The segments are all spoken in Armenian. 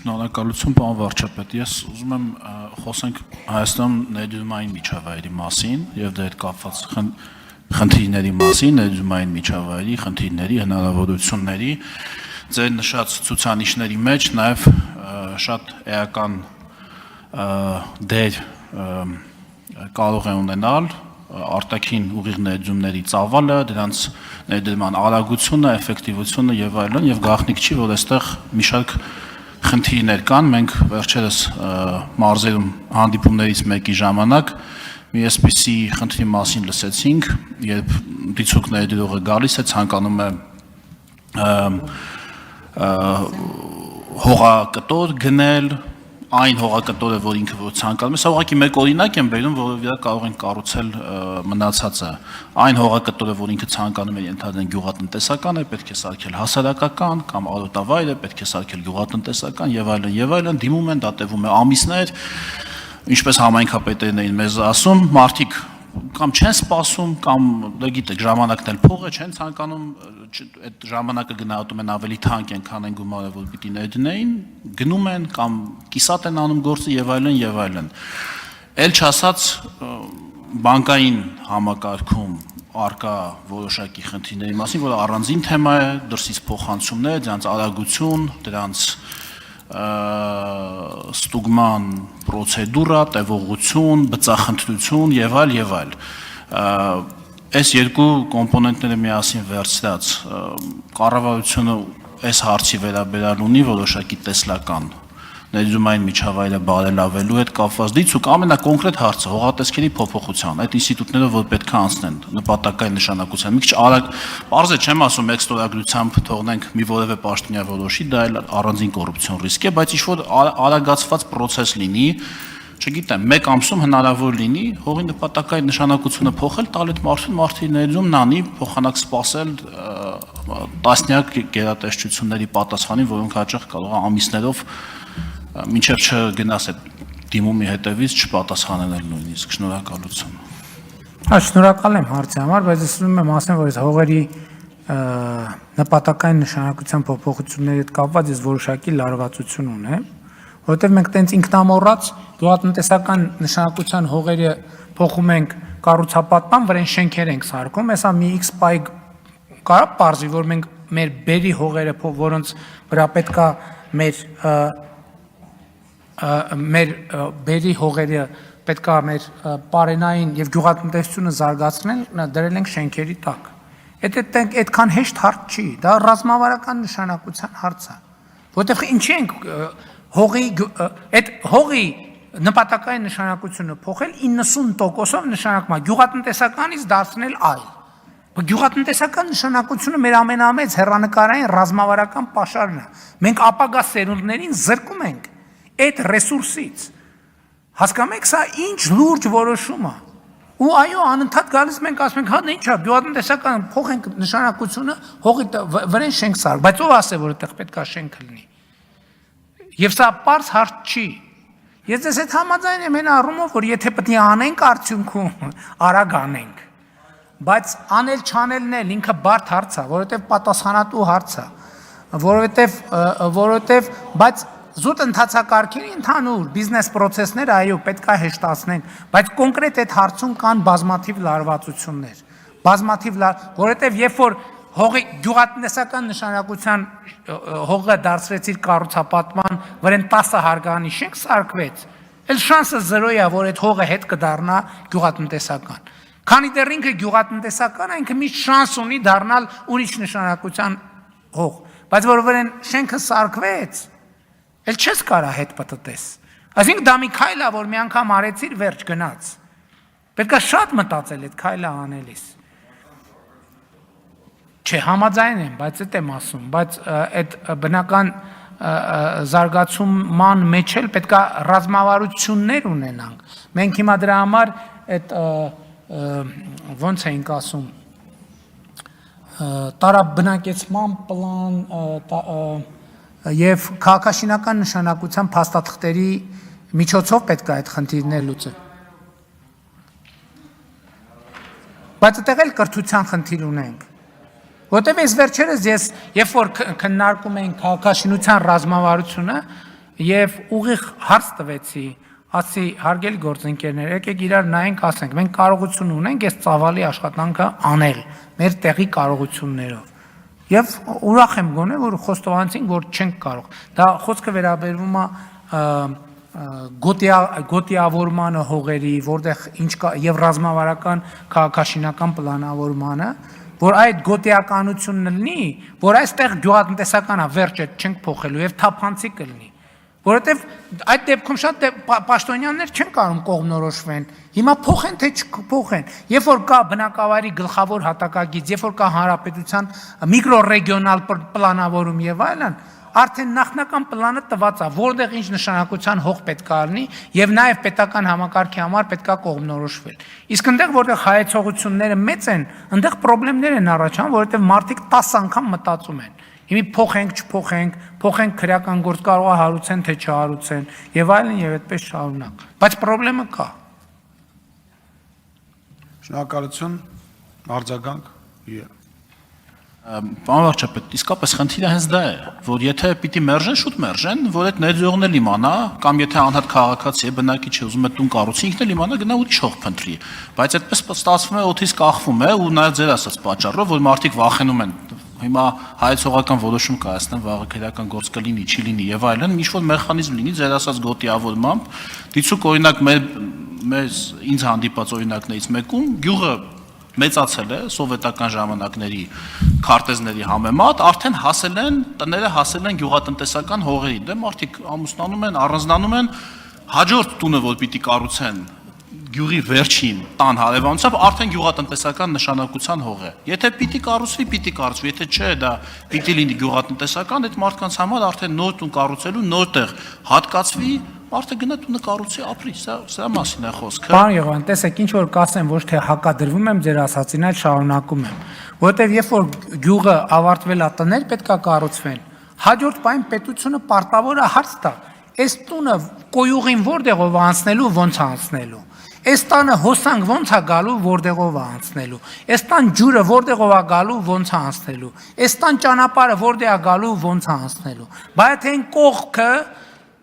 Շնորհակալություն, պարոն վարչապետ, ես ուզում եմ խոսենք Հայաստանում ներդրումային միջավայրի մասին եւ դրա հետ կապված խնդիրների մասին, ներդրումային միջավայրի խնդիրների, հնարավորությունների, ձեր նշած ցուցանիշների մեջ նաեւ շատ էական դեր կարող է ունենալ արտաքին ուղիղ ներդրումների ծավալը, դրանց ներդրման արագությունը, էֆեկտիվությունը եւ այլն, եւ գաղտնիք չի, որ այստեղ մի շարք խնդիրներ կան, մենք վերջերս մարզերում հանդիպումներից մեկի ժամանակ մի այսպիսի խնդրի մասին լսեցինք, երբ դիցուք ներդրողը գալիս է, ցանկանում է հողակտոր գնել, այն հողակտորը, որ ինքը որ ցանկանում է, սա ուղղակի մեկ օրինակ եմ բերում, որով վրա կարող են կառուցել մնացածը, այն հողակտորը, որ ինքը ցանկանում է ենթադրենք գյուղատնտեսական է, պետք է սարքել հասարակական կամ արոտավայր է, պետք է սարքել գյուղատնտեսական եւ այլն, դիմում են, դա տևում է ամիսներ, ինչպես համայնքապետերն էին մեզ ասում, մարդիկ կամ չեն սպասում, կամ դա գիտեք, ժամանակն էլ փող է, չեն ցանկանում այդ ժամանակը գնահատում են ավելի թանկ են, քան այն գումարը, որ պիտի ներդնեին, գնում են կամ կիսատ են անում գործը եւ այլն։ Էլ չասած բանկային համակարգում արկա որոշակի խնդիրների մասին, որը առանձին թեմա է, դրսից փոխանցումներ, դրանց արագություն, դրանց ստուգման պրոցեդուրա, տևողություն, բծախնդրություն եւ այլ։ Այս երկու կոմպոնենտները միասին վերցրած կառավարությունը այս հարցի վերաբերյալ ունի որոշակի տեսլական ներդրումային միջավայրը բարելավելու հետ կապված դիցուք ամենակոնկրետ հարցը հողատեսքերի փոփոխության, այդ ինստիտուտները որ պետք է անցնեն նպատակային նշանակության, մի քիչ արագ, բարձր չեմ ասում մեկ ստորագրությամբ թողնենք մի որևէ պաշտոնյա որոշի, դա էլ առանձին կոռուպցիոն ռիսկ է, բայց ինչ-որ արագացված պրոցես լինի, չգիտեմ, մեկ ամսում հնարավոր լինի հողի նպատակային նշանակությունը փոխել, տալ այդ մարդի ներդրումն անի, փոխանակ սպասել տասնյակ գերատեսչությունների պատասխանին, որոնք հաճախ կարող է ամիսներով մինչև չգնաս այդ դիմումի հետևից չպատասխանեն նույնիսկ, շնորհակալություն։ Շնորհակալ եմ հարցի համար, բայց ես ուզում եմ ասեմ, որ այս հողերի նպատակային նշանակության փոփոխությունների հետ կապված ես որոշակի լարվածություն ունեմ, որովհետև մենք տենց ինքնամոռաց գյուղատնտեսական նշանակության հողերը փոխում ենք կառուցապատման, վրան շենքեր ենք սարքում, հեսա մի X պայ կարա պարզվի, որ մենք մեր բերի հողերը, որոնց վրա պետքա մեր բերի հողերը պետքա մեր պարենային եւ գյուղատնտեսությունը զարգացնել, դրել ենք շենքերի տակ։ Այդքան հեշտ հարց չի, դա ռազմավարական նշանակության հարց է։ Որտեղ ինչի ենք հողի նպատակային նշանակությունը փոխել 90%-ով նշանակում է գյուղատնտեսականից դարձնել այլ։ Գյուղատնտեսական նշանակությունը մեր ամենամեծ հեռանկարային ռազմավարական պաշարն է։ Մենք ապագա սերունդներին զրկում ենք այդ ռեսուրսից։ Հասկանում եք, սա ինչ լուրջ որոշում է։ Ու այո, անընդհատ գալիս մենք ասում ենք, հա, ինչ է, գյուղատնտեսական փոխենք նշանակությունը, հողի վրան շենք սարք, բայց ով ասե, որ այդտեղ պետք է շենք լինի։ Եվ սա պարզ հարց չի։ Ես ես այդ համաձայն եմ այն առումով, որ եթե պետք է անենք արդյունքում, արագ անենք։ Բայց անել չանելն էլ ինքը բարդ հարց է, որովհետև պատասխանատու հարց է, որովհետև բայց զուտ ընթացակարգերի ընդհանուր բիզնես պրոցեսները այո պետք է հեշտացնենք, բայց կոնկրետ այդ հարցում կան բազմաթիվ լարվածություններ, որովհետև երբ որ հողի գյուղատնտեսական նշանակության հողը դարձրեցիր կառուցապատման, վրան 10 հարգանի շենք սարքվեց, էլ շանսը 0 է, որ այդ հողը հետ կդառնա գյուղատնտեսական։ Քանի դեռ ինքը գյուղատնտեսական է, ինքը միշտ շանս ունի դառնալ ուրիշ նշանակության հող, բայց որ վրան շենքը սարքվեց, էլ չես կարա հետ պտտես։ Այսինքն դա մի քայլ է, որ մի անգամ արեցիր, վերջ գնաց։ Պետք է շատ մտածել այդ քայլը անելիս։ Չէ, համաձայն եմ, բայց այդ եմ ասում, բայց այդ բնական զարգացման մեջ էլ պետք է ռազմավարություններ ունենանք։ Մենք հիմա դրա համար այդ ոնց էինք ասում, տարաբնակեցման պլան եւ քաղաքաշինական նշանակության փաստաթղթերի միջոցով պետք է այդ խնդիրները լուծել։ Բայց այդտեղ էլ կրթության խնդիր ունենք։ Որտեւ այս վերջերս ես երբ որ քննարկում ենք քաղաքաշինության ռազմավարությունը, եւ ուղիղ հարց տվեցի, ասի հարգելի գործընկերներ, եկեք իրար նայենք, ասենք, մենք կարողություն ունենք այս ծավալի աշխատանքը անել մեր տեղի կարողություններով։ Եվ ուրախ եմ գոնե, որ խոստովանեցինք, որ չենք կարող։ Դա խոսքը վերաբերվում է գոտիավորմանը հողերի, որտեղ ինչ կա եւ ռազմավարական քաղաքաշինական պլանավորմանը, որ այդ գոտիականությունն լինի, որ այստեղ գյուղատնտեսական է, վերջ չենք փոխելու եւ թափանցի կլինի։ Որովհետեւ այդ դեպքում շատ պաշտոնյաներ չեն կարող կողմնորոշվեն։ Հիմա փոխեն թե չփոխեն։ Երբ որ կա բնակավայրի գլխավոր հատակագիծ, երբ որ կա հանրապետության միկրոռեգիոնալ պլանավորում եւ այլն, արդեն նախնական պլանը տված է, որտեղ ինչ նշանակության հող պետք է լինի եւ նաեւ պետական համակարգի համար պետք է կողմնորոշվել։ Իսկ այնտեղ որտեղ հայեցողությունները մեծ են, այնտեղ խնդիրներ են առաջանում, որովհետեւ մարդիկ 10 անգամ մտածում են։ Հիմի փոխենք, չփոխենք, փոխենք քրեական գործ կարող է հարուցեն թե չհարուցեն եւ այլն եւ այդպես շարունակ։ Բայց խնդրեմը կա։ Շնորհակալություն, արձագանք։ Պարոն վարչապետ, իսկապես խնդիրը հենց դա է, որ եթե պիտի մերժեն, շուտ մերժեն, որ այդ ներդրողն էլ իմանա, կամ եթե անհատ քաղաքացի է, բնակիչ է, ուզում է տուն կառուցի, ինքն էլ իմանա, գնա ուրիշ հող փնտրի։ Բայց այդպես ստացվում է, օդից կախվում է ու նաև ձեր ասած պատճառով, որ մարդիկ վախենում են։ Հիմա հայեցողական որոշում կայացնեն, վաղը քրեական գործ կլինի, չի լինի եւ այլն, ինչ որ մեխանիզմ լինի ձեր ասած գոտիավորմամբ, դիցուկ օրինակ մեզ ինձ հանդիպած օրինակներից մեկում գյուղը մեծացել է սովետական ժամանակների քարտեզների համեմատ, արդեն հասել են, տները հասել են գյուղատնտեսական հողերի, դե մարդիկ ամուսնանում են, առանձնանում են, հաջորդ տունը, որ պիտի կառուցեն գյուղի վերջին տան հարևանությամբ արդեն գյուղատնտեսական նշանակության հող է։ Եթե պիտի կառուցվի, եթե չէ, դա պիտի լինի գյուղատնտեսական, այդ մարդկանց համար արդեն նոր տուն կառուցելու, նոր տեղ հատկացվի, մարդը գնա տունը կառուցի, ապրի, սրա մասին է խոսքը։ Պարոն Եղան, տեսեք, ինչ որ կասեմ, ոչ թե հակադրվում եմ ձեր ասածին, այլ շարունակում եմ, որովհետև երբ որ գյուղը ավարտվել է, տներ պետք է կառուցվեն, հաջորդ պահին պետությունը պարտավոր է հարց տա, այս տունը կոյուղին որտեղով անցնելու, ոնց անցնելու։ Այս տանը հոսանք ոնց է գալու, որտեղով է անցնելու։ Այս տան ջուրը որտեղով է գալու, ոնց է անցնելու։ Այս տան ճանապարհը որտեղ է գալու, ոնց է անցնելու։ Բայց այն կողքը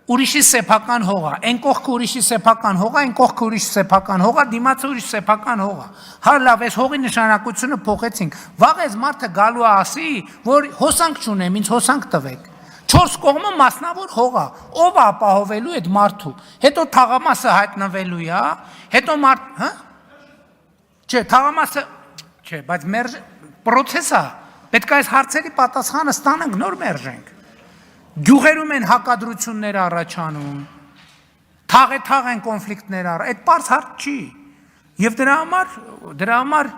ուրիշի սեփական հող է, այն կողքը ուրիշի սեփական հող է, այն կողքը ուրիշի սեփական հող է, դիմացը ուրիշ սեփական հող է։ Հա լավ, այս հողի նշանակությունը փոխեցինք։ Վաղ այս մարդը գալու է ասի, որ հոսանք չունեմ, ինձ հոսանք տվեք։ 4 կողմը մասնավոր հող է, ով է ապահովելու այդ մարդու։ Հետո թաղամասը հայտնվելու է, հետո մարդ, հա? Չէ, թաղամասը, չէ, բայց մերժ process է։ Պետք է այս հարցերի պատասխանը ստանանք, նոր մերժենք։ Գյուղերում են հակադրություններ առաջանում, թաղ են կոնֆլիկտներ այդ պարզ հարց չի։ Եվ դրա համար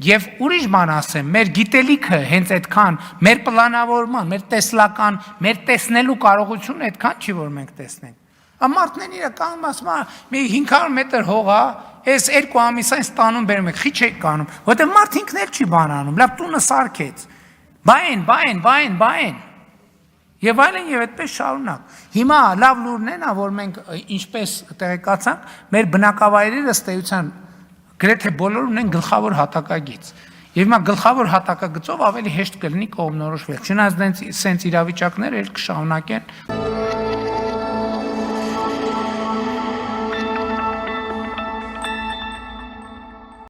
եւ ուրիշ բան ասեմ, մեր գիտելիքը հենց այդքան, մեր պլանավորման, մեր տեսլական, մեր տեսնելու կարողությունը այդքան չի, որ մենք տեսնենք։ Մարդն իրը կանգնում ասում է, մի 500 մետր հող է, այս 2 ամիս այն ստանում բերում եք, քիչ եք կանում, որտեղ մարդ ինքն էլ չի բանանում, լավ տունը սարքեց։ Բայն։ Եվ այլն եւ այդպես շարունակ։ Հիմա լավ լուրն է նա, որ մենք ինչպես տեղեկացանք, մեր բնակավայրերը ըստ էության գրեթե բոլորը ունեն գլխավոր հատակագիծ։ Եվ հիմա գլխավոր հատակագծով ավելի հեշտ կլինի կողմնորոշվել։ Չնայած սենց իրավիճակները էլ կշարունակեն